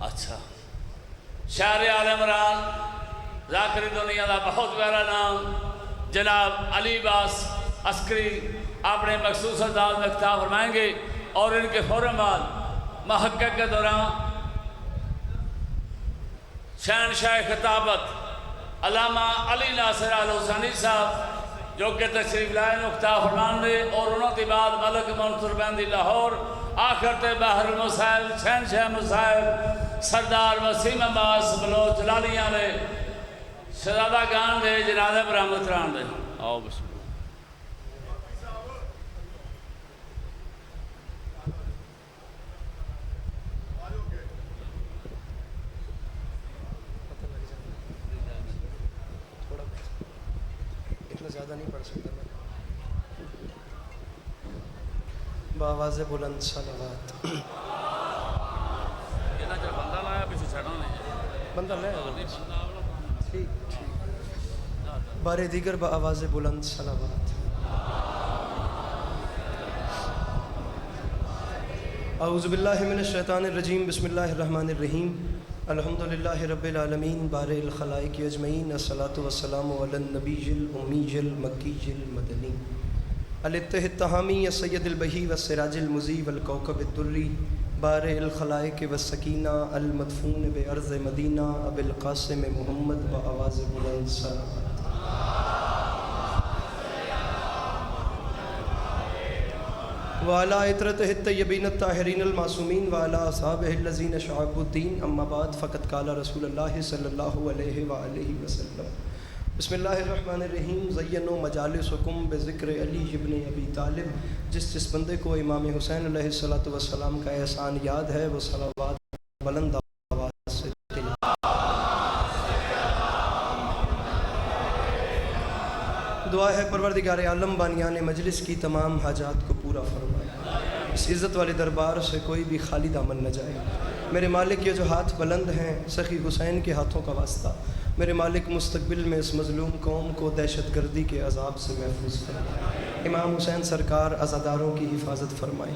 اچھا شاعر آل عمران ذاکر دنیا دا بہت پیارا نام جناب علی باس عسکری اپنے مخصوص انداز میں خطاب فرمائیں گے اور ان کے فوراً بعد محقق کے دوران شہنشاہ خطابت علامہ علی ناصر آل حسینی صاحب جو کہ تشریف لائے خطاب فرمان دے اور انہوں کے بعد ملک منصور بندی لاہور آخر تے باہر المسائل شہنشاہ مسائل سردار وسیم عباس بلوچ جلالیاں نے شہزادہ گان دے جنازہ برآمد کران دے آؤ بسم اللہ زیادہ نہیں پڑھ سکتا میں بآواز بلند صلوات بندہ لایا پیچھے چھڑا نہیں بندہ لے ٹھیک بار دیگر بآواز بلند صلوات اعوذ باللہ من الشیطان الرجیم بسم اللہ الرحمن الرحیم الحمدللہ رب العالمین بارئ الخلائق اجمعین الصلاۃ والسلام علی النبی الامی المکی المدنی الاتح التہامی سید البہی والسراج المضی والکوکب الدری بارئ الخلائق والسکینہ المدفون بارض مدینہ ابی القاسم محمد بآواز بلند صلوات وعلى عطرته الطيبين الطاهرين المعصومين وعلى أصحابه الذين شعبوا الدين أما بعد فقد قال رسول الله صلى الله عليه وآله وسلم بسم اللہ الرحمن الرحیم زینوا مجالسکم بذکر علی ابن ابی طالب جس بندے کو امام حسین علیہ السلام کا احسان یاد ہے وہ صلوات بلند آواز سے دعا ہے پروردگار عالم بانیان مجلس کی تمام حاجات کو پورا فرمائے اس عزت والے دربار سے کوئی بھی خالی دامن نہ جائے میرے مالک یہ جو ہاتھ بلند ہیں سخی حسین کے ہاتھوں کا واسطہ میرے مالک مستقبل میں اس مظلوم قوم کو دہشت گردی کے عذاب سے محفوظ فرمائے امام حسین سرکار عزاداروں کی حفاظت فرمائے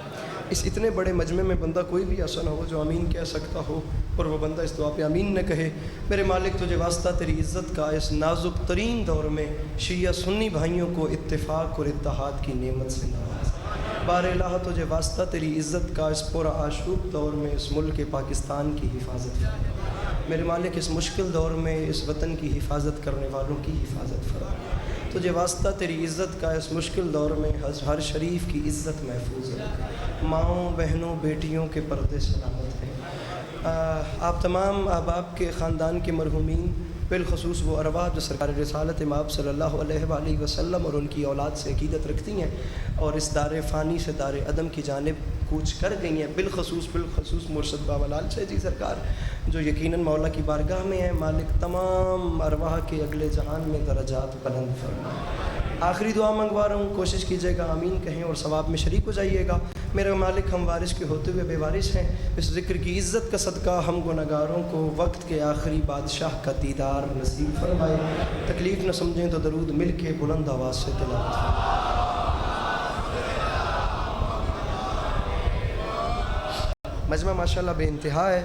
اس اتنے بڑے مجمع میں بندہ کوئی بھی ایسا نہ ہو جو آمین کہہ سکتا ہو اور وہ بندہ اس دعا پہ آمین نہ کہے میرے مالک تجھے واسطہ تیری عزت کا اس نازک ترین دور میں شیعہ سنی بھائیوں کو اتفاق اور اتحاد کی نعمت سے نواز بار الہ تجھے واسطہ تیری عزت کا اس پورا آشوب دور میں اس ملک پاکستان کی حفاظت فرمائے میرے مالک اس مشکل دور میں اس وطن کی حفاظت کرنے والوں کی حفاظت فرمائے تجھے واسطہ تیری عزت کا اس مشکل دور میں ہر شریف کی عزت محفوظ ہے ماؤں بہنوں بیٹیوں کے پردے سلامت ہیں آپ تمام احباب کے خاندان کے مرحومین بالخصوص وہ ارواح جو سرکار رسالت مآب صلی اللہ علیہ وآلہ وسلم اور ان کی اولاد سے عقیدت رکھتی ہیں اور اس دار فانی سے دار عدم کی جانب کوچ کر گئی ہیں بالخصوص مرشد بابا لال شاہ جی سرکار جو یقیناً مولا کی بارگاہ میں ہیں مالک تمام ارواح کے اگلے جہان میں درجات بلند فرمائے آخری دعا منگوا رہا ہوں کوشش کیجیے گا آمین کہیں اور ثواب میں شریک ہو جائیے گا میرے مالک ہم وارث کے ہوتے ہوئے بے وارث ہیں اس ذکر کی عزت کا صدقہ ہم گناہگاروں کو وقت کے آخری بادشاہ کا دیدار نصیب فرمائے تکلیف نہ سمجھیں تو درود مل کے بلند آواز سے تلاوت فرمائے مجمع ماشاءاللہ بے انتہا ہے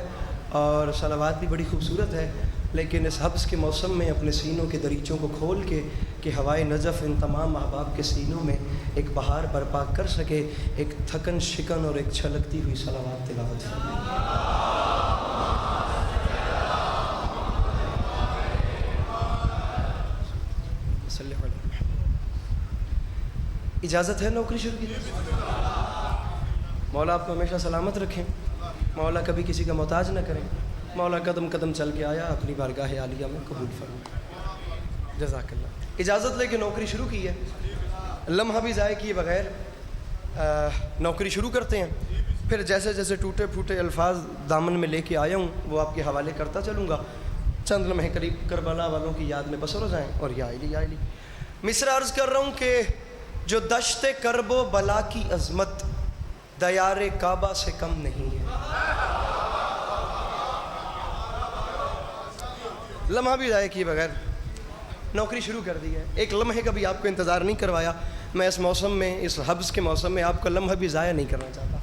اور صلوات بھی بڑی خوبصورت ہے لیکن اس حبس کے موسم میں اپنے سینوں کے دریچوں کو کھول کے کہ ہوائے نجف ان تمام احباب کے سینوں میں ایک بہار برپا کر سکے ایک تھکن شکن اور ایک چھلکتی ہوئی صلوات تلاوت فرمائے اجازت ہے نوکری شروع کی مولا آپ کو ہمیشہ سلامت رکھیں مولا کبھی کسی کا محتاج نہ کریں مولا قدم قدم چل کے آیا اپنی بارگاہ عالیہ میں قبول فرمائے جزاک اللہ اجازت لے کے نوکری شروع کی ہے لمحہ بھی ضائع کیے بغیر نوکری شروع کرتے ہیں پھر جیسے جیسے ٹوٹے پھوٹے الفاظ دامن میں لے کے آیا ہوں وہ آپ کے حوالے کرتا چلوں گا چند لمحے قریب کربلا والوں کی یاد میں بسر ہو جائیں اور یا علی مصرع عرض کر رہا ہوں کہ جو دشت کرب و بلا کی عظمت دیار کعبہ سے کم نہیں ہے لمحہ بھی ضائع کیے بغیر نوکری شروع کر دی ہے ایک لمحے کا بھی آپ کو انتظار نہیں کروایا میں اس موسم میں اس حبس کے موسم میں آپ کا لمحہ بھی ضائع نہیں کرنا چاہتا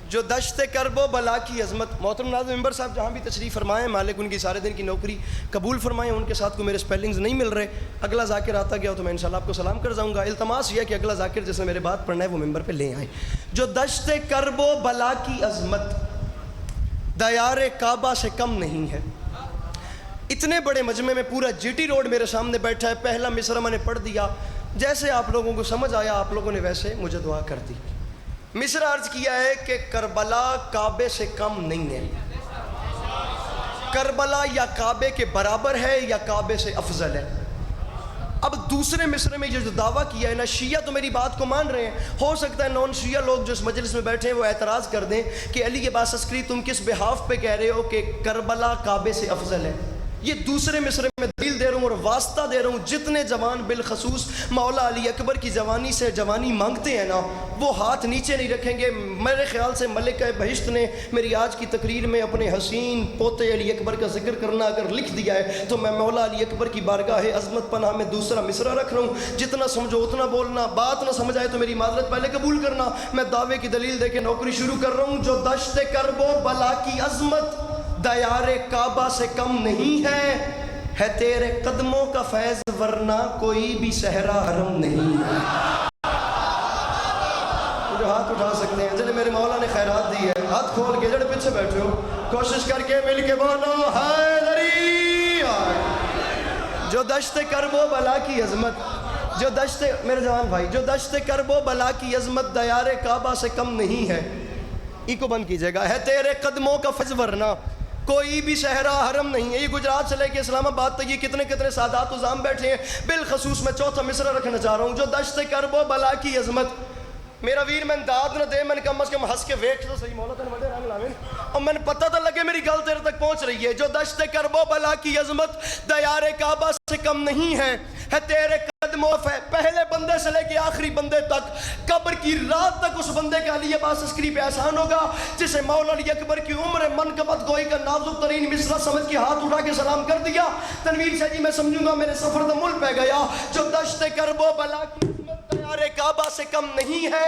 جو دشت کرب و بلا کی عظمت. محترم ناظرین ممبر صاحب جہاں بھی تشریف فرمائیں, مالک ان کی سارے دن کی نوکری قبول فرمائیں. ان کے ساتھ کو میرے سپیلنگز نہیں مل رہے, اگلا ذاکر آتا گیا تو میں انشاءاللہ آپ کو سلام کر جاؤں گا. التماس یہ کہ اگلا ذاکر جس نے میرے بات پڑھنا ہے وہ ممبر پہ لے آئیں. جو دشت کرب و بلا کی عظمت دیار کعبہ سے کم نہیں ہے. اتنے بڑے مجمع میں پورا جی ٹی روڈ میرے سامنے بیٹھا ہے. پہلا مصرع میں نے پڑھ دیا, جیسے آپ لوگوں کو سمجھ آیا آپ لوگوں نے ویسے مجھے دعا کر دی. مصرع عرض کیا ہے کہ کربلا کعبے سے کم نہیں ہے. کربلا یا کعبے کے برابر ہے یا کعبے سے افضل ہے. اب دوسرے مصرع میں یہ جو دعویٰ کیا ہے نا, شیعہ تو میری بات کو مان رہے ہیں, ہو سکتا ہے نان شیعہ لوگ جو اس مجلس میں بیٹھے ہیں وہ اعتراض کر دیں کہ علی عباس عسکری تم کس بحاف پہ کہہ رہے ہو کہ کربلا کعبے سے افضل ہے. یہ دوسرے مصرع میں دلیل دے رہا ہوں اور واسطہ دے رہا ہوں. جتنے جوان بالخصوص مولا علی اکبر کی جوانی سے جوانی مانگتے ہیں نا, وہ ہاتھ نیچے نہیں رکھیں گے. میرے خیال سے ملکہ بہشت نے میری آج کی تقریر میں اپنے حسین پوتے علی اکبر کا ذکر کرنا اگر لکھ دیا ہے تو میں مولا علی اکبر کی بارگاہ عظمت پناہ میں دوسرا مصرع رکھ رہا ہوں. جتنا سمجھو اتنا بولنا, بات نہ سمجھ آئے تو میری معذرت پہلے قبول کرنا. میں دعوے کی دلیل دے کے نوکری شروع کر رہا ہوں. جو دشت کرب و بلا کی عظمت دیار کعبہ سے کم نہیں ہے تیرے قدموں کا فیض ورنہ کوئی بھی صحرا حرم نہیں ہے. جو ہاتھ اٹھا سکتے ہیں جنہیں میرے مولا نے خیرات دی ہے, ہاتھ کھول کے جڑے پیچھے بیٹھے ہو کوشش کر کے مل کے بولو حیدری. جو دشت کرب و بلا کی عظمت, جو دشت میرے جوان بھائی, جو دشت کرب و بلا کی عظمت دیار کعبہ سے کم نہیں ہے, ای کو بند کیجئے گا, ہے تیرے قدموں کا فیض ورنہ کوئی بھی صحرا حرم نہیں ہے. یہ گجرات سے لے کے اسلام آباد تک یہ کتنے کتنے سادات وزام بیٹھے ہیں. بالخصوص میں چوتھا مصرع رکھنا چاہ رہا ہوں. جو دشت کرب و بلا کی عظمت, میرا ویر میں داد نہ دے, میں نے کم از کم ہنس کے ویکھ تو صحیح مولا تن وڈے رنگ لاویں اور میں نے پتہ تو لگے میری گل تیرے تک پہنچ رہی ہے. جو دشت کرب و بلا کی عظمت دیار کعبہ سے کم نہیں ہے تیرے قدموں پہلے بندے سے لے کے آخری بندے تک, قبر کی رات تک اس بندے کے علی عباس عسکری پہ احسان ہوگا جسے مولا علی اکبر کی عمر منقبت گوئی کا نازک ترین مصرع سمجھ کے ہاتھ اٹھا کے سلام کر دیا. تنویر سے جی میں سمجھوں گا میرے سفر دا ملک پہ گیا. جو دشت کرب و بلا کی عظمت دیار کعبہ سے کم نہیں ہے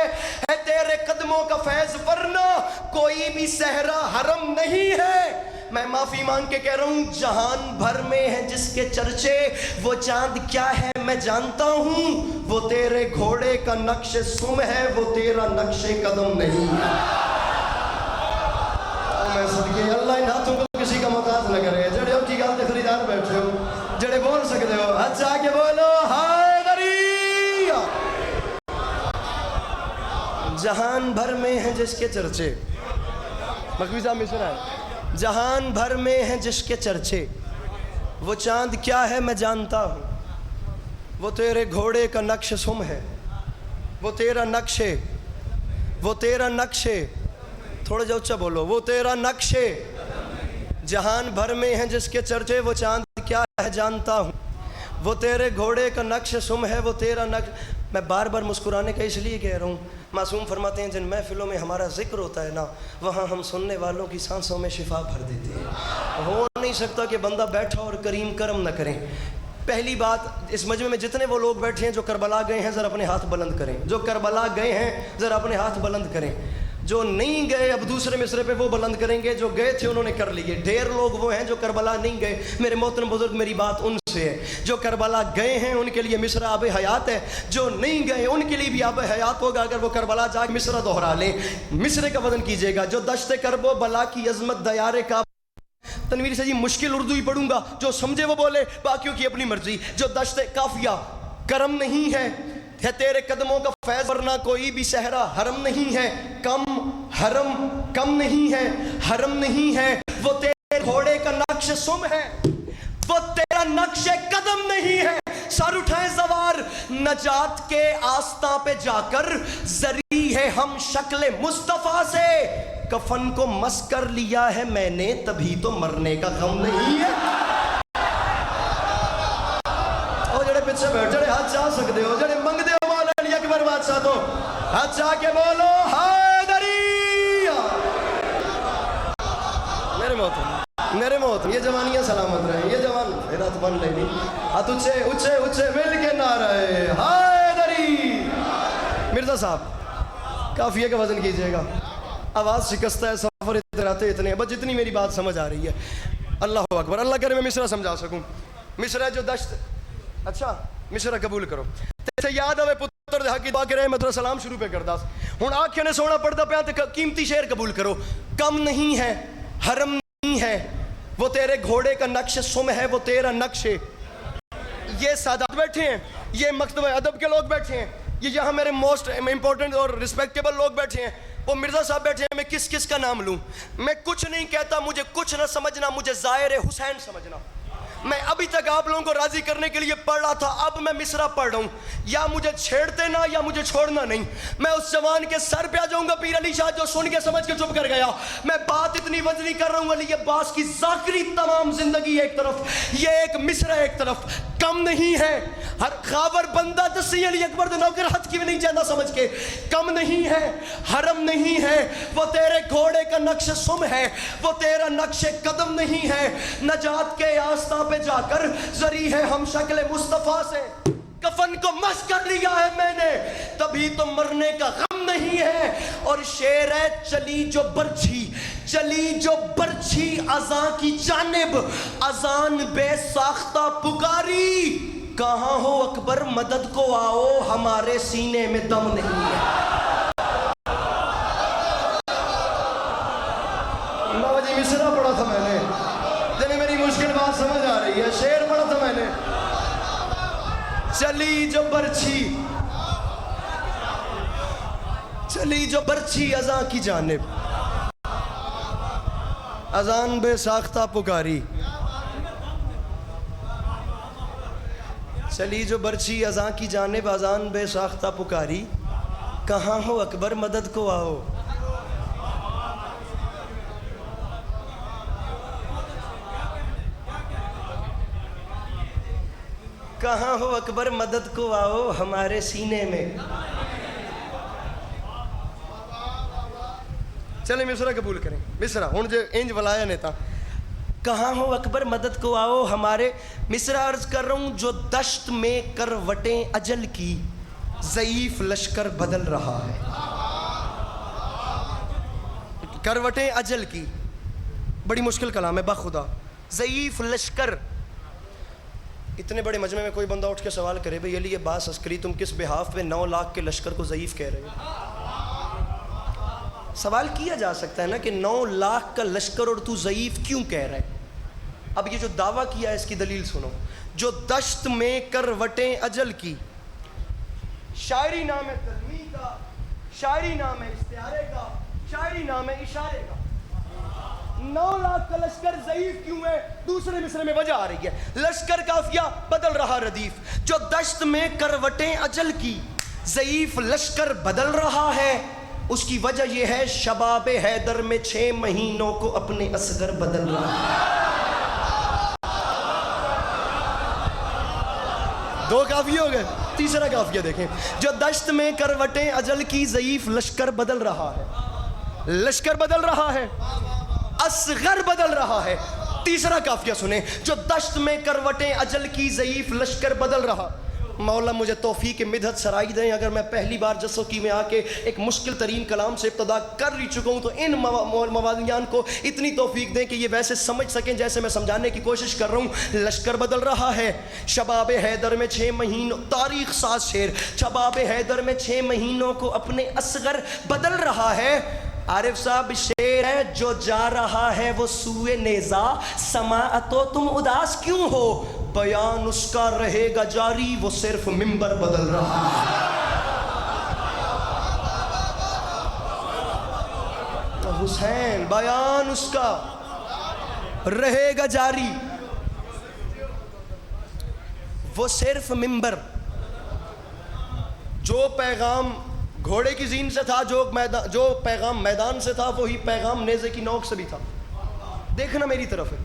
تیرے قدموں کا فیض ورنہ کوئی بھی صحرا حرم نہیں ہے. میں معافی مانگ کے کہہ رہا ہوں, جہان بھر میں ہے جس کے چرچے, وہ چاند کیا ہے میں جانتا ہوں, وہ تیرے گھوڑے کا نقش سم ہے, وہ تیرا نقش قدم نہیں ہے. میں صدقے اللہ ان ہاتھوں کو کسی کا محتاج نہ کرے. جڑے کی گل تے خریدار بیٹھے ہو, جڑے بول سکتے ہو اچھا کے بولو حیدری. جہان بھر میں ہے جس کے چرچے, مقبوضہ مصرع ہے, جہان بھر میں ہیں جس کے چرچے, وہ چاند کیا ہے میں جانتا ہوں, وہ تیرے گھوڑے کا نقش سم ہے, وہ تیرا نقش ہے, وہ تیرا نقش ہے, تھوڑا جو اچھا بولو, وہ تیرا نقش ہے. جہان بھر میں ہیں جس کے چرچے, وہ چاند کیا ہے جانتا ہوں, وہ تیرے گھوڑے کا نقش سم ہے, وہ تیرا نقش. میں بار بار مسکرانے کا اس لیے کہہ رہا ہوں, معصوم فرماتے ہیں جن محفلوں میں ہمارا ذکر ہوتا ہے نا, وہاں ہم سننے والوں کی سانسوں میں شفا بھر دیتے ہیں. ہو نہیں سکتا کہ بندہ بیٹھا اور کریم کرم نہ کریں. پہلی بات, اس مجمع میں جتنے وہ لوگ بیٹھے ہیں جو کربلا گئے ہیں ذرا اپنے ہاتھ بلند کریں. جو کربلا گئے ہیں ذرا اپنے ہاتھ بلند کریں. جو نہیں گئے اب دوسرے مصرع پہ وہ بلند کریں گے, جو گئے تھے انہوں نے کر لیے. ڈھیر لوگ وہ ہیں جو کربلا نہیں گئے. میرے محترم بزرگ میری بات ان سے ہے, جو کربلا گئے ہیں ان کے لیے مصرع آب حیات ہے, جو نہیں گئے ان کے لیے بھی آب حیات ہوگا اگر وہ کربلا جا کے مصرع دہرا لیں. مصرع کا وزن کیجئے گا. جو دشت کرب و بلا کی عظمت دیار کا, تنویر سے جی مشکل اردو ہی پڑھوں گا, جو سمجھے وہ بولے, باقیوں کی اپنی مرضی. جو دشت کافیہ کرم نہیں ہے تیرے قدموں کا فیض ورنہ کوئی بھی صحرا حرم نہیں ہے. کم حرم کم نہیں ہے, حرم نہیں ہے, وہ تیرے گھوڑے کا نقش سم ہے, وہ تیرا نقش قدم نہیں ہے. سر اٹھائیں زوار نجات کے آستاں پہ جا کر, زری ہے ہم شکل مصطفیٰ سے, کفن کو مس کر لیا ہے میں نے تبھی تو مرنے کا غم نہیں ہے. اور جڑے پیچھے بیٹھ, جڑے ہاتھ چاہ سکتے ہو, جڑے منگ دے ہو مولا علی اکبر بادشاہ تو ہاتھ چاہ کے بولو حیدری. میرے موت یہ جوانیاں سلامت رہیں. یہ جوان پھر ہاتھ بن لے نہیں, ہاتھ اچھے اچھے اچھے مل کے نہ رہے حیدری. مرزا صاحب کافیہ کا وزن کیجئے گا. آواز شکستہ ہے, سفر اتراتے اتنے ہیں, بس جتنی میری بات سمجھ آ رہی ہے. اللہ اکبر. اللہ کرے میں مصرع سمجھا سکوں. مصرع جو دشت, اچھا مصرع قبول کرو. تے یاد آوے پتر دے حق کی رحمت و سلام شروع پہ کردا. ہن آنکھیں نے سونا پڑدا پیا تے قیمتی شعر قبول کرو. کم نہیں ہے, حرم نہیں ہے, وہ تیرے گھوڑے کا نقش سم ہے, وہ تیرا نقش. یہ سادات بیٹھے ہیں, یہ مکتبہ ادب کے لوگ بیٹھے ہیں, یہ یہاں میرے موسٹ امپورٹنٹ اور رسپیکٹیبل لوگ بیٹھے ہیں, وہ مرزا صاحب بیٹھے ہیں. میں کس کس کا نام لوں؟ میں کچھ نہیں کہتا, مجھے کچھ نہ سمجھنا, مجھے ظاہر حسین سمجھنا. میں ابھی تک آپ لوگوں کو راضی کرنے کے لیے پڑھ رہا تھا, اب میں مصرع پڑھ رہا ہوں. یا مجھے چھیڑتے نہ یا مجھے چھوڑنا نہیں. میں اس جوان کے سر پہ آ جاؤں گا پیر علی شاہ جو سن کے سمجھ کے چپ کر گیا. میں بات اتنی وزنی کر رہا ہوں, علی عباس کی ذاکری تمام زندگی ایک طرف, یہ ایک مصرع ایک طرف. کم نہیں ہے, ہر خاور بندہ دسی علی اکبر دے نوکر ہاتھ کی بھی نہیں جانا سمجھ کے. کم نہیں ہے, حرم نہیں ہے, وہ تیرے گھوڑے کا نقش سم ہے, وہ تیرا نقش قدم نہیں ہے. نجات کے آستہ پہ جا کر زری ہے ہم شکل مصطفیٰ سے, کفن کو مس کر لیا ہے میں نے, تبھی تو مرنے کا غم نہیں ہے. اور شعر ہے چلی جو برچھی, چلی جو برچھی اذاں کی جانب, اذان بے ساختہ پکاری, کہاں ہو اکبر مدد کو آؤ, ہمارے سینے میں دم نہیں ہے. اللہ جی مصرع پڑھا تھا میں نے, جنہیں میری مشکل بات سمجھ آ رہی ہے, شعر پڑھا تھا میں نے. چلی جو برچھی, چلی جو برچھی اذاں کی جانب, اذان بے ساختہ پکاری. چلی جو برچھی اذاں کی جانب, اذان بے ساختہ پکاری, کہاں ہو اکبر مدد کو آؤ. کہاں ہو اکبر مدد کو آؤ, ہمارے سینے میں. چلیں مصرع قبول کریں. مصرع ہن جو انج ولایا نے تا, کہاں ہو اکبر مدد کو آؤ ہمارے. مصرع عرض کر رہا ہوں, جو دشت میں کروٹیں اجل کی, ضعیف لشکر بدل رہا ہے. کروٹیں اجل کی, بڑی مشکل کلام ہے بخدا. ضعیف لشکر, اتنے بڑے مجمع میں کوئی بندہ اٹھ کے سوال کرے بھئی علی عباس عسکری تم کس بحاف پہ 9 لاکھ کے لشکر کو ضعیف کہہ رہے ہو؟ سوال کیا جا سکتا ہے نا کہ 9 لاکھ کا لشکر اور تو ضعیف کیوں کہہ رہے. اب یہ جو دعویٰ کیا ہے اس کی دلیل سنو. جو دشت میں کروٹیں اجل کی, شاعری نام ہے تلمی کا, شاعری نام ہے استعارے کا, شاعری نام ہے اشارے کا. 9 لاکھ کا لشکر ضعیف کیوں ہے؟ دوسرے مصرع میں وجہ آ رہی ہے. لشکر قافیہ بدل رہا ردیف. جو دشت میں کروٹیں اجل کی, ضعیف لشکر بدل رہا ہے, اس کی وجہ یہ ہے شباب حیدر میں 6 مہینوں کو اپنے اصغر بدل رہا ہے. 2 کافی ہو گئے, تیسرا کافیہ دیکھیں. جو دشت میں کروٹیں اجل کی, ضعیف لشکر بدل رہا ہے. لشکر بدل رہا ہے, اصغر بدل رہا ہے. تیسرا کافیہ سنیں. جو دشت میں کروٹیں اجل کی, ضعیف لشکر بدل رہا. مولا مجھے توفیق مدحت سرائی دیں. اگر میں پہلی بار جسوکی میں آ کے ایک مشکل ترین کلام سے ابتدا کر ہی چکا ہوں تو ان موادیان کو اتنی توفیق دیں کہ یہ ویسے سمجھ سکیں جیسے میں سمجھانے کی کوشش کر رہا ہوں. لشکر بدل رہا ہے. شباب حیدر میں 6 مہینوں, تاریخ ساز شعر, شباب حیدر میں 6 مہینوں کو اپنے اصغر بدل رہا ہے. عارف صاحب شعر ہے, جو جا رہا ہے وہ سوئے نیزا, سماعتو تم اداس کیوں ہو, بیان اس کا رہے گا جاری, وہ صرف منبر بدل رہا ہے. حسین, بیان اس کا رہے گا جاری, وہ صرف منبر. جو پیغام گھوڑے کی زین سے تھا, جو پیغام میدان سے تھا, وہی پیغام نیزے کی نوک سے بھی تھا. دیکھنا میری طرف ہے.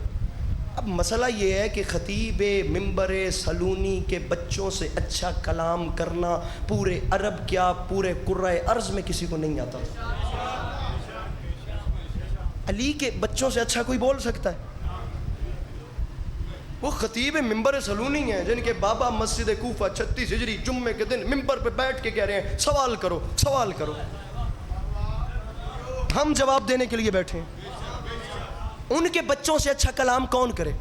اب مسئلہ یہ ہے کہ خطیب منبر سلونی کے بچوں سے اچھا کلام کرنا پورے عرب کیا پورے قرۂ ارض میں کسی کو نہیں آتا. علی کے بچوں سے اچھا کوئی بول سکتا ہے؟ وہ خطیب منبر سلونی ہیں جن کے بابا مسجد کوفہ 36 ہجری جمعے کے دن منبر پہ بیٹھ کے کہہ رہے ہیں سوال کرو, سوال کرو. ہم جواب دینے کے لیے بیٹھے ہیں. ان کے بچوں سے اچھا کلام کون کرے؟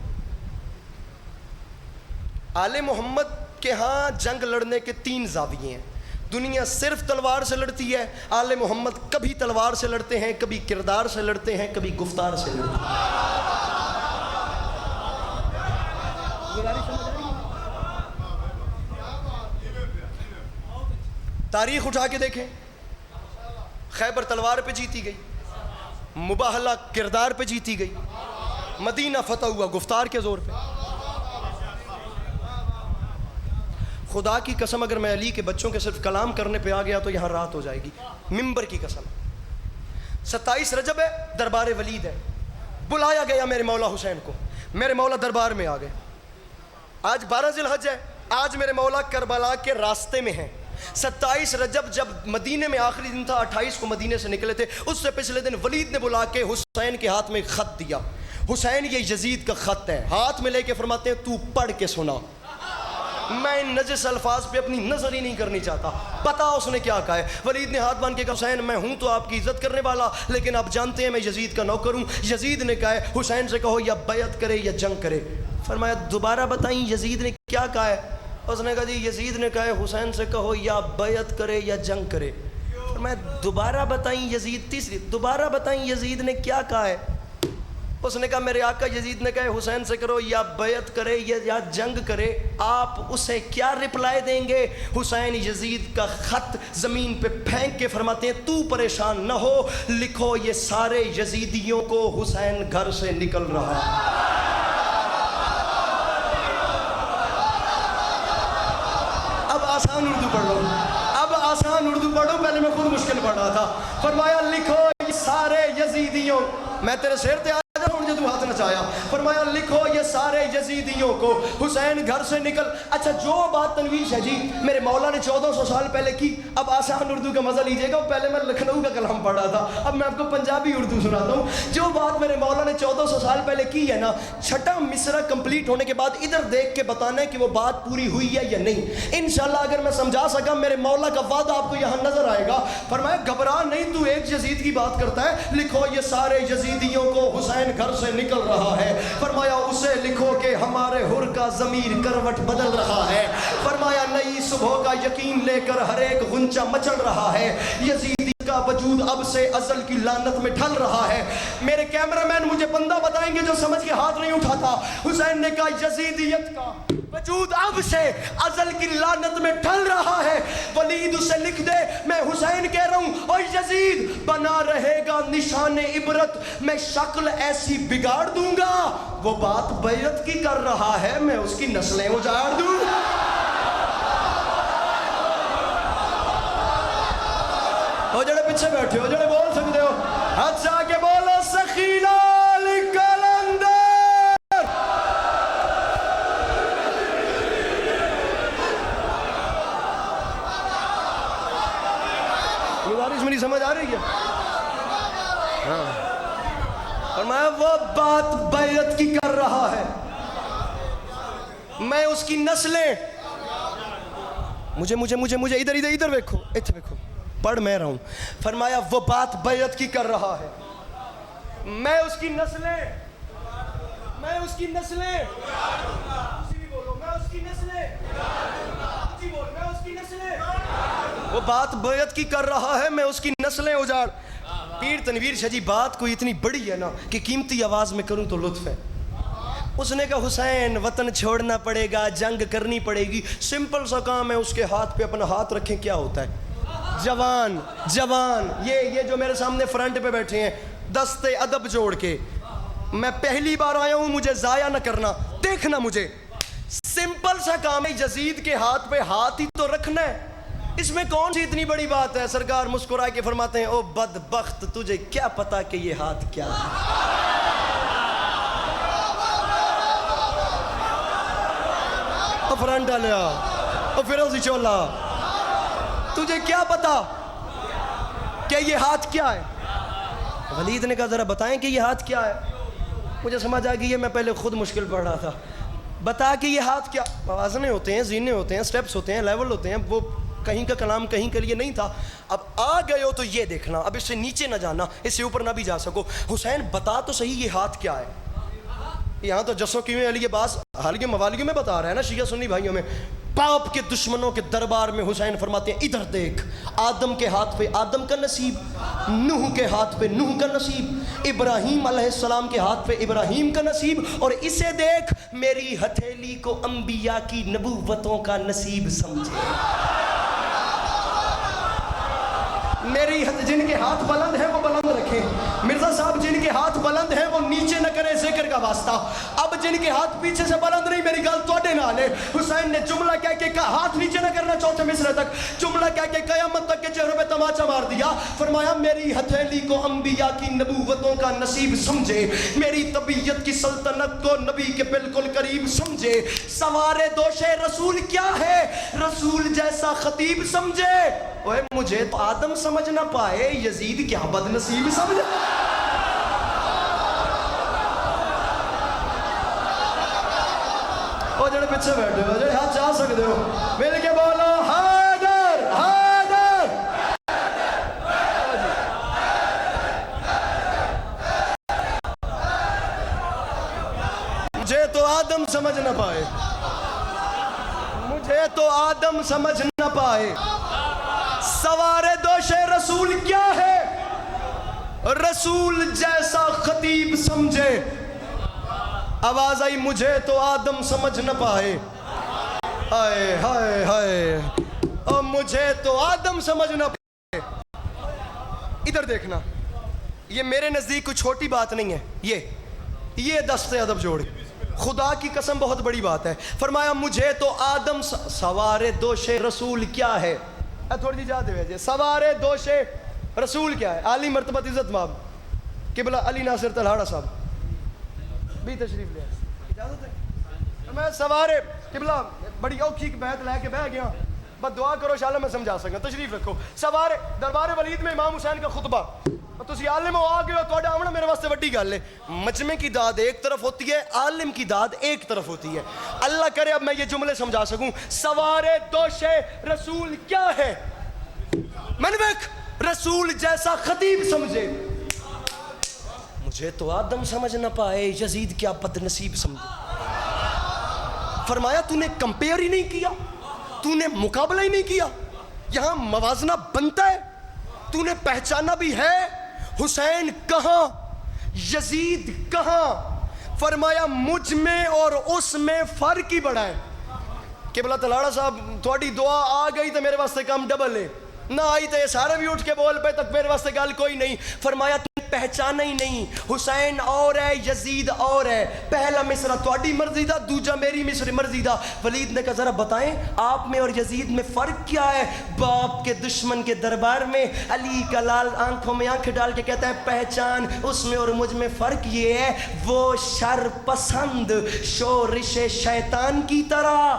آل محمد کے ہاں جنگ لڑنے کے 3 زاویے ہیں. دنیا صرف تلوار سے لڑتی ہے، آل محمد کبھی تلوار سے لڑتے ہیں، کبھی کردار سے لڑتے ہیں، کبھی گفتار سے لڑتے ہیں. تاریخ اٹھا کے دیکھیں، خیبر تلوار پہ جیتی گئی، مباہلہ کردار پہ جیتی گئی، مدینہ فتح ہوا گفتار کے زور پہ. خدا کی قسم اگر میں علی کے بچوں کے صرف کلام کرنے پہ آ گیا تو یہاں رات ہو جائے گی، ممبر کی قسم. 27 رجب ہے، دربار ولید ہے، بلایا گیا میرے مولا حسین کو، میرے مولا دربار میں آ گئے. آج 12 ذی الحج ہے، آج میرے مولا کربلا کے راستے میں ہیں. 27 رجب جب مدینے میں آخری دن تھا، 28 کو مدینے سے نکلے تھے، اس سے پچھلے دن ولید نے بلا کے حسین کے ہاتھ میں ایک خط دیا. حسین یہ یزید کا خط ہے، ہاتھ میں لے کے فرماتے ہیں تو پڑھ کے سنا. میں ان نجس الفاظ پہ اپنی نظر ہی نہیں کرنی چاہتا. پتا اس نے کیا کہا ہے. ولید نے ہاتھ باندھ کے کہا حسین میں ہوں تو آپ کی عزت کرنے والا، لیکن آپ جانتے ہیں میں یزید کا نوکر ہوں. یزید نے کہا ہے حسین سے کہو یا بیعت کرے یا جنگ کرے. فرمایا دوبارہ بتائیں یزید نے کیا کہا ہے؟ اس نے کہا جی یزید نے کہا ہے حسین سے کہو یا بیعت کرے یا جنگ کرے. فرمایا دوبارہ بتائیں یزید، تیسری دوبارہ بتائیں یزید نے کیا کہا ہے؟ اس نے کہا میرے آقا یزید نے کہا حسین سے کرو یا بیعت کرے یا جنگ کرے. آپ اسے کیا رپلائی دیں گے؟ حسین یزید کا خط زمین پہ پھینک کے فرماتے ہیں تو پریشان نہ ہو، لکھو یہ سارے یزیدیوں کو حسین گھر سے نکل رہا ہے. اب آسان اردو پڑھ لو، اب آسان اردو پڑھو، پہلے میں خود مشکل پڑھ رہا تھا. فرمایا لکھو یہ سارے یزیدیوں، میں تیرے سیر تے تو ہاتھ نچایا. فرمایا لکھو یہ سارے یزیدیوں کو حسین گھر سے نکل. اچھا جو بات تنویش ہے جی میرے مولا نے 1400 سال پہلے کی، اب آسان اردو کا مزہ لیجئے گا. پہلے میں لکھنؤ کا کلام پڑھ رہا تھا، اب میں آپ کو پنجابی اردو سناتا ہوں. جو بات میرے مولا نے 1400 سال پہلے کی ہے نا، چھٹا مصرع کمپلیٹ ہونے کے بعد ادھر دیکھ کے بتانا ہے کہ وہ بات پوری ہوئی ہے یا نہیں. انشاءاللہ اگر میں سمجھا سکا میرے مولا کا وعدہ آپ کو یہاں نظر آئے گا. فرمایا گھبرا نہیں، تو ایک یزید کی بات کرتا ہے، لکھو یہ سارے یزیدیوں کو حسین گھر سے نکل رہا ہے. فرمایا اسے لکھو کہ ہمارے حر کا ضمیر کروٹ بدل رہا ہے. فرمایا نئی صبح کا یقین لے کر ہر ایک غنچہ مچل رہا ہے. یزیدی کا وجود اب سے ازل کی لعنت میں ڈھل رہا ہے. میرے کیمرامین مجھے بندہ بتائیں گے جو سمجھ کے ہاتھ نہیں اٹھاتا. حسین نے کہا یزیدیت کا وجود اب سے ازل کی لعنت میں ڈھل رہا ہے. ولید اسے لکھ دے میں حسین کہہ رہا ہوں، اور یزید بنا رہے گا نشان عبرت، میں شکل ایسی بگاڑ دوں گا، وہ بات بیعت کی کر رہا ہے میں اس کی نسلیں اجاڑ دوں. وہ جڑے پیچھے بیٹھے ہو، جڑے بول سکتے ہو ہاتھ سے آگے بولو سخی لال کلندر. گزارش میری سمجھ آ رہی ہے؟ اور میں وہ بات بیعت کی کر رہا ہے، میں اس کی نسلیں. مجھے ادھر دیکھو، اتھے دیکھو، پڑھ میں رہا ہوں. فرمایا وہ بات بیعت کی کر رہا ہے، میں اس کی نسلیں وہ بات بیعت کی کر رہا ہے میں اس کی نسلیں اجاڑ. پیر تنویر شاہ جی بات کوئی اتنی بڑی ہے نا کہ قیمتی آواز میں کروں تو لطف ہے. اس نے کہا حسین وطن چھوڑنا پڑے گا، جنگ کرنی پڑے گی. سمپل سا کام ہے، اس کے ہاتھ پہ اپنا ہاتھ رکھیں، کیا ہوتا ہے؟ جوان یہ جو میرے سامنے فرنٹ پہ بیٹھے ہیں، دستے ادب جوڑ کے، میں پہلی بار آیا ہوں، مجھے ضائع نہ کرنا، دیکھنا مجھے. سمپل سا کام ہے، یزید کے ہاتھ پہ ہاتھ ہی تو رکھنا ہے، اس میں کون سی اتنی بڑی بات ہے؟ سرکار مسکرا کے فرماتے ہیں او بدبخت تجھے کیا پتا کہ یہ ہاتھ کیا ہے. فرنٹ آلیا او فیروزی چولا، تجھے کیا پتا کہ یہ ہاتھ کیا ہے؟ ولید نے کہا ذرا بتائیں کہ یہ ہاتھ کیا ہے. مجھے سمجھ آ گئی ہے، میں پہلے خود مشکل پڑھ رہا تھا. بتا کہ یہ ہاتھ کیا. آوازنے ہوتے ہیں، زینے ہوتے ہیں، سٹیپس ہوتے ہیں، لیول ہوتے ہیں، وہ کہیں کا کلام کہیں کے لیے نہیں تھا. اب آ گئے ہو تو یہ دیکھنا, اب اس سے نیچے نہ جانا, اس سے اوپر نہ بھی جا سکو. حسین بتا تو صحیح یہ ہاتھ کیا ہے. یہاں تو جسوں کیوں علی عباس حال کے موالیوں میں بتا رہا ہے نا شیعہ سنی بھائیوں میں. باپ کے دشمنوں کے دربار میں حسین فرماتے ہیں ادھر دیکھ, آدم کے ہاتھ پہ آدم کا نصیب, نوح کے ہاتھ پہ نوح کا نصیب, ابراہیم علیہ السلام کے ہاتھ پہ ابراہیم کا نصیب, اور اسے دیکھ میری ہتھیلی کو انبیاء کی نبوتوں کا نصیب سمجھے. میری جن کے ہاتھ بلند ہیں وہ بلند رکھیں. مرزا صاحب جن کے ہاتھ بلند ہیں وہ نیچے نہ کریں ذکر کا واسطہ. اب جن کے ہاتھ پیچھے سے بلند نہیں, میری گل توڑے نہ لے. حسین نے جملہ کہہ کے کہا ہاتھ نیچے نہ کرنا چوتھے مصرے تک, جملہ کہہ کے قیامت تک کے چہروں پہ تماچا مار دیا. فرمایا میری ہتھیلی کو انبیاء کی نبوتوں کا نصیب سمجھے, میری طبیعت کی سلطنت کو نبی کے بالکل قریب سمجھے. سوار دوش رسول کیا ہے, رسول جیسا خطیب سمجھے. اوے مجھے تو آدم سمجھ نہ پائے, یزید کیا بد نصیب سمجھے. او جڑے پیچھے بیٹھے ہو, جڑے ہاتھ چاہ سکتے ہو, مل کے بولو حیدر حیدر. مجھے تو آدم سمجھ نہ پائے, مجھے تو آدم سمجھ نہ پائے. سوار دوش رسول کیا ہے, رسول جیسا خطیب سمجھے. آواز آئی مجھے تو آدم سمجھ نہ پائے. ہائے ہائے ہائے, اور مجھے تو آدم سمجھ نہ پائے. ادھر دیکھنا, یہ میرے نزدیک کوئی چھوٹی بات نہیں ہے. یہ دست ادب جوڑ, خدا کی قسم بہت بڑی بات ہے. فرمایا مجھے تو آدم سوار دوش رسول کیا ہے. تھوڑی جی جا دے ویجے, سوار دوش رسول کیا ہے. عالی مرتبت عزت ماب قبلہ علی ناصر تلہاڑا صاحب بھی تشریف لے, اجازت ہے. میں سوار قبلہ بڑی اوکھی بیعت لے کے بہ گیا, بس دعا کرو انشاءاللہ میں سمجھا سکا. تشریف رکھو. سوار دربار ولید میں امام حسین کا خطبہ, تسی عالم ہو آ گئے ہو, تھوڑا آمنا میرے واسطے وڈی گل ہے. مجمع کی داد ایک طرف ہوتی ہے, عالم کی داد ایک طرف ہوتی ہے. اللہ کرے اب میں یہ جملے سمجھا سکوں. سوار دوش رسول کیا ہے, منوک رسول جیسا خطیب سمجھے. مجھے تو آدم سمجھ نہ پائے, یزید کیا بد نصیب سمجھے. فرمایا تو نے کمپیئر ہی نہیں کیا, تو نے مقابلہ ہی نہیں کیا. یہاں موازنہ بنتا ہے, تو نے پہچانا بھی ہے حسین کہاں, یزید کہاں. فرمایا مجھ میں اور اس میں فرق ہی بڑا ہے. قبلہ تلاڑا صاحب تھوڑی دعا آ گئی تو میرے واسطے کام ڈبل ہے, نہ آئی تو یہ سارے بھی اٹھ کے بول پہ تک میرے واسطے گل کوئی نہیں. فرمایا تم پہچانا ہی نہیں, حسین اور ہے یزید اور ہے. پہلا مصرع تھوڑی مرضی دا, دوجا میری مرضی دا. ولید نے کہا ذرا بتائیں آپ میں اور یزید میں فرق کیا ہے. باپ کے دشمن کے دربار میں علی کا لال آنکھوں میں آنکھ ڈال کے کہتا ہے پہچان, اس میں اور مجھ میں فرق یہ ہے وہ شر پسند شورش شیطان کی طرح,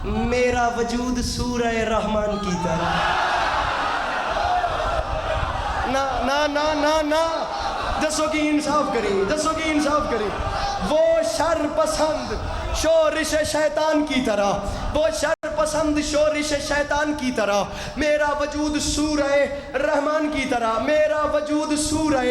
میرا وجود سورہ رحمان کی طرح. نا دسو کی انصاف کریں, دسو کی انصاف کریں. وہ شر پسند شورش شیطان کی طرح, وہ شر پسند شورش شیطان کی طرح, میرا وجود سورہ رحمان کی طرح, میرا وجود سورہ.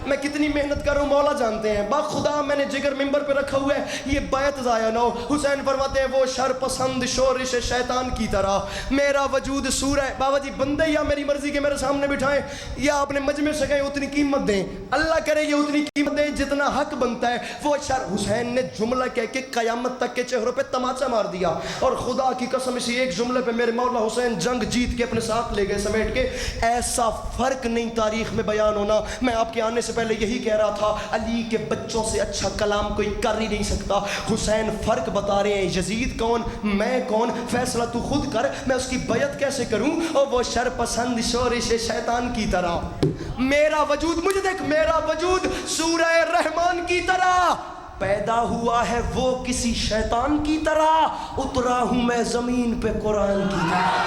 میں کتنی محنت کروں مولا جانتے ہیں, با خدا میں نے جگر ممبر پہ رکھا ہوا ہے, یہ بیعت ضائع نہ ہو. حسین فرماتے ہیں وہ شر پسند شورش شیطان کی طرح, میرا وجود سورہ. بابا جی بندے یا میری مرضی کے میرے سامنے بٹھائیں, یا اپنے مجمع سے کہیں اتنی قیمت دیں, اللہ کرے یہ اتنی قیمت دیں جتنا حق بنتا ہے. وہ شر. حسین نے جملہ کہہ کے قیامت تک کے چہروں پہ تماچا مار دیا, اور خدا کی قسم اسی ایک جملے پہ میرے مولا حسین جنگ جیت کے اپنے ساتھ لے گئے سمیٹ کے. ایسا فرق نہیں تاریخ میں بیان ہونا. میں آپ کے آنے سے پہلے یہی کہہ رہا تھا, علی کے بچوں سے اچھا کلام کوئی کر ہی نہیں سکتا. حسین فرق بتا رہے ہیں, یزید کون میں کون, فیصلہ تو خود کر, میں اس کی بیعت کیسے کروں. اور وہ شر پسند شورش شیطان کی طرح, میرا وجود مجھے دیکھ, میرا وجود سورہ رحمان کی طرح. پیدا ہوا ہے وہ کسی شیطان کی طرح, اترا ہوں میں زمین پہ قرآن کی طرح.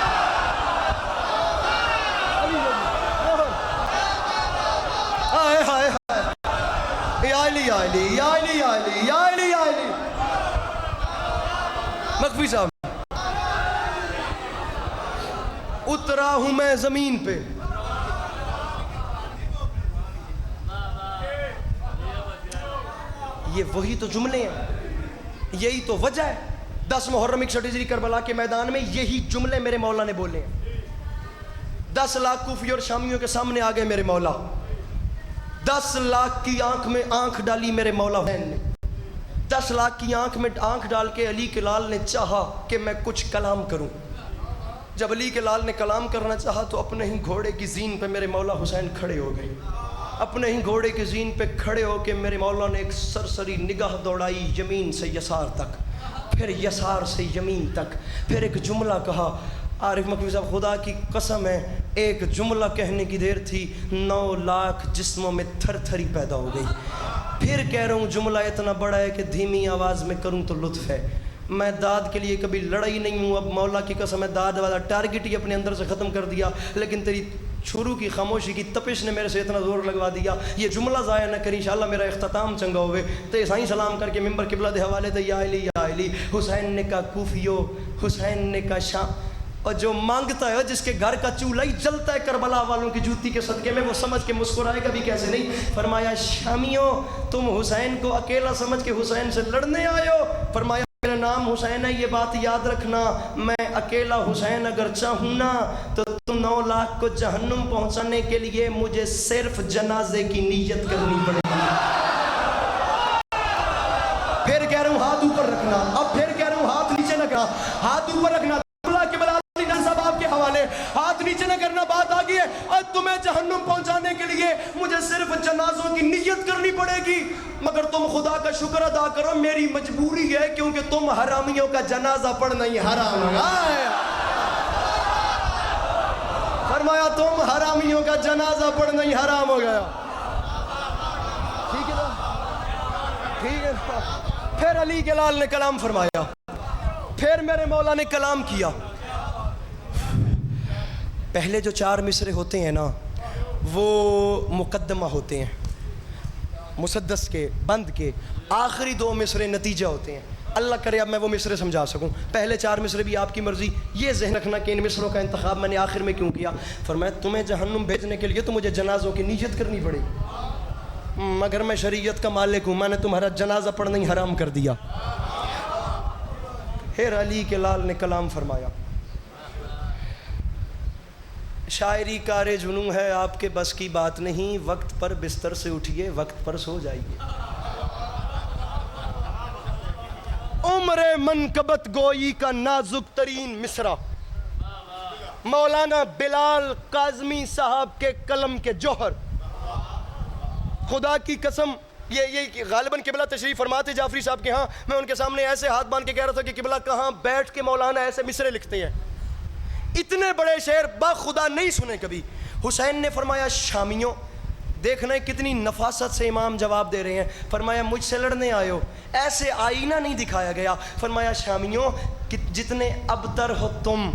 ہائے ہائے ہائے, یا علی یا علی یا علی یا علی یا علی یا علی. مخفی صاحب اترا ہوں میں زمین پہ. یہ وہی تو جملے ہیں, یہی تو وجہ ہے. 10 محرم 61 ہجری کربلا کے میدان میں یہی جملے میرے مولا نے بولے ہیں. 10 لاکھ کوفی اور شامیوں کے سامنے آ گئے میرے مولا. 10 لاکھ کی آنکھ میں آنکھ ڈالی میرے مولا حسین نے. 10 لاکھ کی آنکھ میں آنکھ ڈال کے علی کے لال نے چاہا کہ میں کچھ کلام کروں. جب علی کے لال نے کلام کرنا چاہا تو اپنے ہی گھوڑے کی زین پہ میرے مولا حسین کھڑے ہو گئے. اپنے ہی گھوڑے کی زین پہ کھڑے ہو کے میرے مولا نے ایک سرسری نگاہ دوڑائی یمین سے یسار تک, پھر یسار سے یمین تک, پھر ایک جملہ کہا. عارف مکوی صاحب خدا کی قسم ہے ایک جملہ کہنے کی دیر تھی 9 لاکھ جسموں میں تھر تھری پیدا ہو گئی. پھر کہہ رہا ہوں جملہ اتنا بڑا ہے کہ دھیمی آواز میں کروں تو لطف ہے. میں داد کے لیے کبھی لڑائی نہیں ہوں, اب مولا کی قسم ہے داد والا ٹارگٹ ہی اپنے اندر سے ختم کر دیا, لیکن تیری شروع کی خاموشی کی تپش نے میرے سے اتنا زور لگوا دیا. یہ جملہ ضائع نہ کری, انشاءاللہ میرا اختتام چنگا ہوئے. تو سائیں سلام کر کے ممبر قبلہ دے حوالے تے یا علی حسین نے کہا کوفیو, حسین نے کہا شام. اور جو مانگتا ہے جس کے گھر کا چولہا ہی جلتا ہے کربلا والوں کی جوتی کے صدقے میں, وہ سمجھ کے مسکرائے گا بھی کیسے نہیں. فرمایا شامیوں تم حسین کو اکیلا سمجھ کے حسین سے لڑنے آئے ہو. فرمایا میرا نام حسین ہے, یہ بات یاد رکھنا, میں اکیلا حسین اگر چاہوں نا تو تم 9 لاکھ کو جہنم پہنچانے کے لیے مجھے صرف جنازے کی نیت کرنی پڑے گی. پھر کہہ رہا ہوں ہاتھ اوپر رکھنا, اب پھر کہہ رہا ہوں ہاتھ نیچے نہ کرنا, ہاتھ اوپر رکھنا. آپ کے حوالے ہاتھ نیچے نہ کرنا, بات آ گئی ہے. اب تمہیں جہنم پہنچانے کے لیے مجھے صرف جنازوں کی نیت کرنی پڑے گی, مگر تم خدا کا شکر ادا کرو میری مجبوری ہے کیونکہ تم حرامیوں کا جنازہ پڑھنا ہی حرام ہے. فرمایا تم حرامیوں کا جنازہ پڑھنا ہی حرام ہو گیا. ٹھیک ہے نا, ٹھیک ہے نا. پھر علی کے لال نے کلام فرمایا, پھر میرے مولا نے کلام کیا. پہلے جو 4 مصرے ہوتے ہیں نا وہ مقدمہ ہوتے ہیں مسدس کے بند کے, آخری 2 مصرے نتیجہ ہوتے ہیں. اللہ کرے اب میں وہ مصرے سمجھا سکوں. پہلے 4 مصرے بھی آپ کی مرضی. یہ ذہن رکھنا کہ ان مصروں کا انتخاب میں نے آخر میں کیوں کیا. فرمایا تمہیں جہنم بھیجنے کے لیے تو مجھے جنازوں کی نیت کرنی پڑے, مگر میں شریعت کا مالک ہوں, میں نے تمہارا جنازہ پڑھنا ہی حرام کر دیا. پھر علی کے لال نے کلام فرمایا, شاعری کار جنوں ہے آپ کے بس کی بات نہیں, وقت پر بستر سے اٹھیے وقت پر سو جائیے. عمر منقبت گوئی کا نازک ترین مصرع مولانا بلال کاظمی صاحب کے قلم کے جوہر. خدا کی قسم یہ غالباً قبلہ تشریف فرماتے جعفری صاحب کے ہاں, میں ان کے سامنے ایسے ہاتھ باندھ کے کہہ رہا تھا کہ قبلہ کہاں بیٹھ کے مولانا ایسے مصرے لکھتے ہیں. اتنے بڑے شعر باخدا نہیں سنے کبھی. حسین نے فرمایا شامیوں دیکھنا کتنی نفاست سے امام جواب دے رہے ہیں. فرمایا مجھ سے لڑنے آئے ہو, ایسے آئینہ نہیں دکھایا گیا. فرمایا شامیوں جتنے ابتر ہو تم,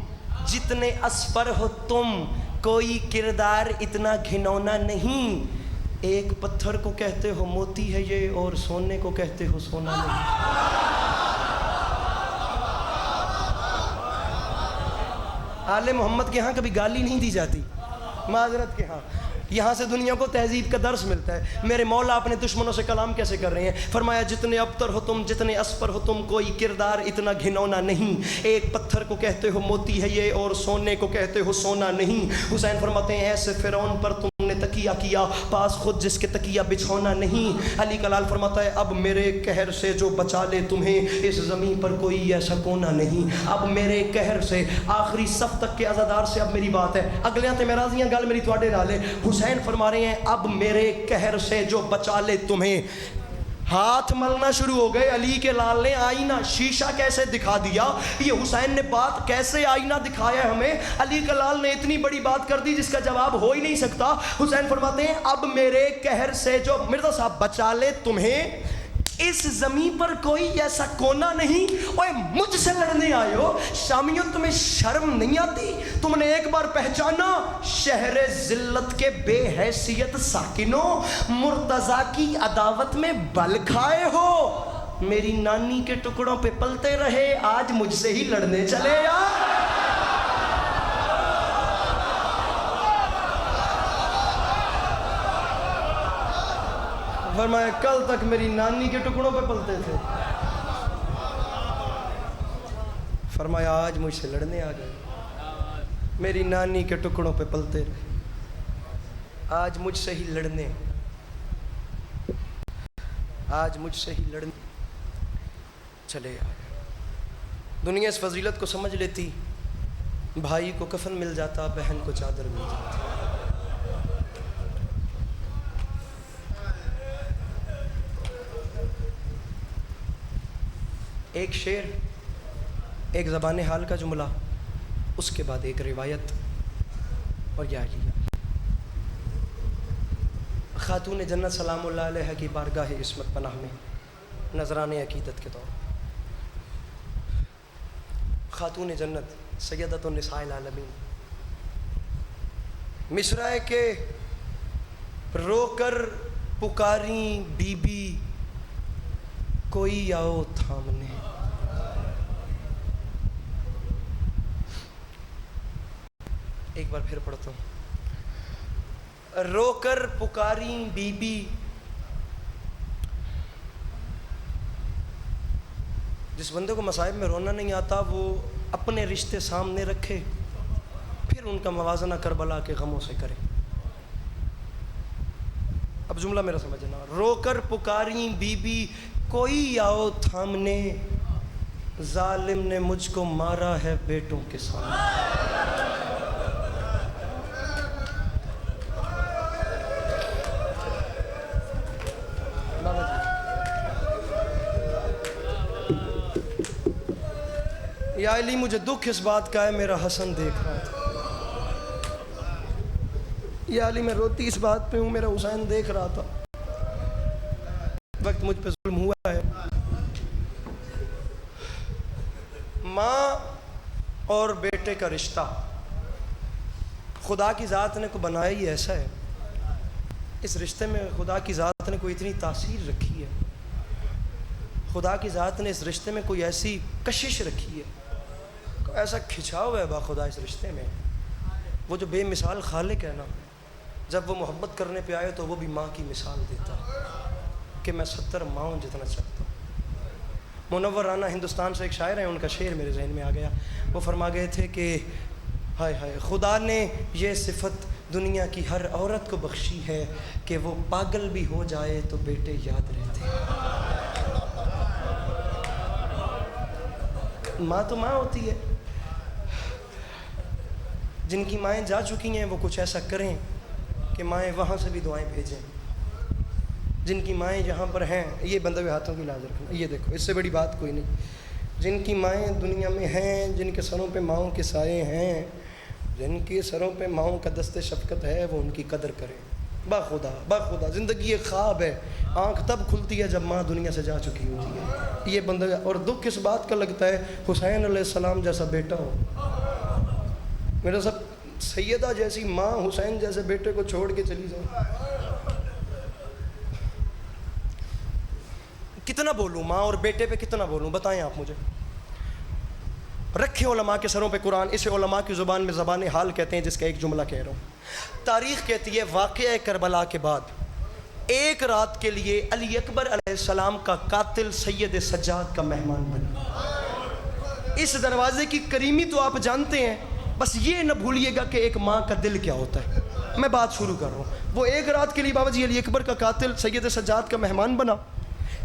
جتنے اسپر ہو تم, کوئی کردار اتنا گھنونا نہیں. ایک پتھر کو کہتے ہو موتی ہے یہ, اور سونے کو کہتے ہو سونا نہیں. آل محمد کے ہاں کبھی گالی نہیں دی جاتی, معذرت کے ہاں. یہاں سے دنیا کو تہذیب کا درس ملتا ہے. میرے مولا اپنے دشمنوں سے کلام کیسے کر رہے ہیں. فرمایا جتنے ابتر ہو تم, جتنے اسپر ہو تم, کوئی کردار اتنا گھنونا نہیں. ایک پتھر کو کہتے ہو موتی ہے یہ, اور سونے کو کہتے ہو سونا نہیں. حسین فرماتے ہیں ایسے فرعون پر تم نے تکیہ کیا, پاس خود جس کے تکیہ بچھونا نہیں. علی کلال فرماتا ہے اب میرے قہر سے جو بچا لے تمہیں, اس زمین پر کوئی ایسا کونا نہیں. اب میرے قہر سے آخری صف تک کے عزادار سے اب میری بات ہے. اگلیاں تے میرازیاں گل میری تواڈے نال ہے. حسین فرما رہے ہیں اب میرے قہر سے جو بچا لے تمہیں. ہاتھ ملنا شروع ہو گئے. علی کے لال نے آئینہ شیشہ کیسے دکھا دیا, یہ حسین نے بات کیسے آئینہ دکھایا ہے ہمیں. علی کے لال نے اتنی بڑی بات کر دی جس کا جواب ہو ہی نہیں سکتا. حسین فرماتے ہیں اب میرے قہر سے جو مرزا صاحب بچا لے تمہیں, اس زمین پر کوئی ایسا کونا نہیں. اوے مجھ سے لڑنے آئے ہو شامیوں, تمہیں شرم نہیں آتی؟ تم نے ایک بار پہچانا شہر ذلت کے بے حیثیت ساکنوں, مرتضیٰ کی عداوت میں بل کھائے ہو. میری نانی کے ٹکڑوں پہ پلتے رہے, آج مجھ سے ہی لڑنے چلے. فرمایا کل تک میری نانی کے ٹکڑوں پہ پلتے تھے، فرمایا آج مجھ سے لڑنے آ گئے، میری نانی کے ٹکڑوں پہ پلتے رہے، آج مجھ سے ہی لڑنے، آج مجھ سے ہی لڑنے چلے آ گئے۔ دنیا اس فضیلت کو سمجھ لیتی، بھائی کو کفن مل جاتا، بہن کو چادر مل جاتی۔ ایک شعر، ایک زبان حال کا جملہ، اس کے بعد ایک روایت، اور یہ عالیہ خاتون جنت سلام اللہ علیہ کی بارگاہ عصمت پناہ میں نذران عقیدت کے طور خاتون جنت سیدۃ النساء العالمین مصرع کے رو کر پکاریں بی بی کوئی آؤ تھامنے، ایک بار پھر پڑھتا ہوں، رو کر پکاریں بی بی جس بندے کو مصائب میں رونا نہیں آتا وہ اپنے رشتے سامنے رکھے پھر ان کا موازنہ کربلا کے غموں سے کرے۔ اب جملہ میرا سمجھنا، رو کر پکاریں بی بی کوئی آؤ تھامنے، ظالم نے مجھ کو مارا ہے بیٹوں کے سامنے۔ یا علی مجھے دکھ اس بات کا ہے میرا حسن دیکھ رہا تھا، یا علی میں روتی اس بات پہ ہوں میرا حسین دیکھ رہا تھا، وقت مجھ پہ ظلم ہوا ہے۔ ماں اور بیٹے کا رشتہ خدا کی ذات نے کو بنایا ہی ایسا ہے، اس رشتے میں خدا کی ذات نے کوئی اتنی تاثیر رکھی ہے، خدا کی ذات نے اس رشتے میں کوئی ایسی کشش رکھی ہے، ایسا کھچاؤ ہے با خدا اس رشتے میں۔ وہ جو بے مثال خالق ہے نا، جب وہ محبت کرنے پہ آئے تو وہ بھی ماں کی مثال دیتا ہے کہ میں 70 ماؤں جتنا چاہتا ہوں۔ منورانہ ہندوستان سے ایک شاعر ہیں، ان کا شعر میرے ذہن میں آ گیا، وہ فرما گئے تھے کہ ہائے ہائے خدا نے یہ صفت دنیا کی ہر عورت کو بخشی ہے کہ وہ پاگل بھی ہو جائے تو بیٹے یاد رہتے ہیں۔ ماں تو ماں ہوتی ہے، جن کی مائیں جا چکی ہیں وہ کچھ ایسا کریں کہ مائیں وہاں سے بھی دعائیں بھیجیں، جن کی مائیں جہاں پر ہیں، یہ بندے ہوئے ہاتھوں کی لاز رکھنا، یہ دیکھو اس سے بڑی بات کوئی نہیں، جن کی مائیں دنیا میں ہیں، جن کے سروں پہ ماؤں کے سائے ہیں، جن کے سروں پہ ماؤں کا دست شفقت ہے، وہ ان کی قدر کریں۔ باخدا زندگی ایک خواب ہے، آنکھ تب کھلتی ہے جب ماں دنیا سے جا چکی ہوتی ہے، یہ بندہ۔ اور دکھ اس بات کا لگتا ہے حسین علیہ السلام جیسا بیٹا ہو، میرا سب سیدہ جیسی ماں حسین جیسے بیٹے کو چھوڑ کے چلی جائے۔ کتنا بولوں ماں اور بیٹے پہ کتنا بولوں، بتائیں آپ مجھے۔ رکھے علماء کے سروں پہ قرآن، اسے علماء کی زبان میں زبان حال کہتے ہیں، جس کا ایک جملہ کہہ رہا ہوں۔ تاریخ کہتی ہے واقعہ کربلا کے بعد ایک رات کے لیے علی اکبر علیہ السلام کا قاتل سید سجاد کا مہمان بنا۔ اس دروازے کی کریمی تو آپ جانتے ہیں، بس یہ نہ بھولیے گا کہ ایک ماں کا دل کیا ہوتا ہے۔ میں بات شروع کر رہا ہوں۔ وہ ایک رات کے لیے بابا جی علی اکبر کا قاتل سید سجاد کا مہمان بنا،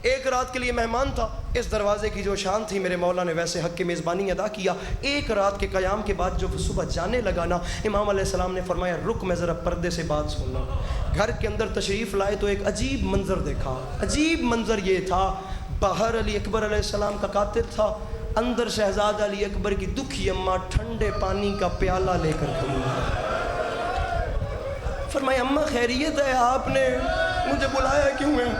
ایک رات کے لیے مہمان تھا۔ اس دروازے کی جو شان تھی میرے مولا نے ویسے حق کی میزبانی ادا کیا۔ ایک رات کے قیام کے بعد جو صبح جانے لگا نا، امام علیہ السلام نے فرمایا رک میں ذرا پردے سے بات سننا۔ گھر کے اندر تشریف لائے تو ایک عجیب منظر دیکھا۔ عجیب منظر یہ تھا، باہر علی اکبر علیہ السلام کا قاتل تھا، اندر شہزادہ علی اکبر کی دکھی اماں ٹھنڈے پانی کا پیالہ لے کر کھڑی ہے۔ فرمایا اماں خیریت ہے، آپ نے مجھے بلایا کیوں ہے؟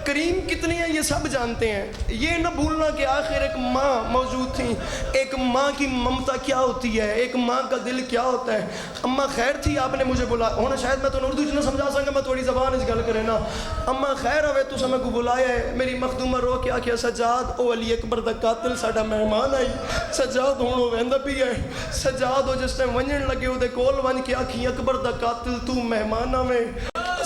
کریم کتنی ہیں یہ سب جانتے ہیں، یہ نہ بھولنا کہ آخر ایک ماں موجود تھی۔ ایک ماں کی ممتا کیا ہوتی ہے، ایک ماں کا دل کیا ہوتا ہے۔ اماں خیر تھی، آپ نے مجھے بلایا ہونا، شاید میں تو اردو نہ سمجھا سکا، میں تھوڑی زبان اس گل کرے نا۔ اماں خیر ہوئے تو سمے کو بلایا ہے، میری مخدومہ رو کے آکھیا سجاد او علی اکبر دا قاتل ساڈا مہمان آئی۔ سجاد ہوں وہ ویندا پی ہے، سجاد ہو جس ٹائم ونجن لگے وہ دے کول ون کے آکھی اکبر دا قاتل تو مہمان آویں۔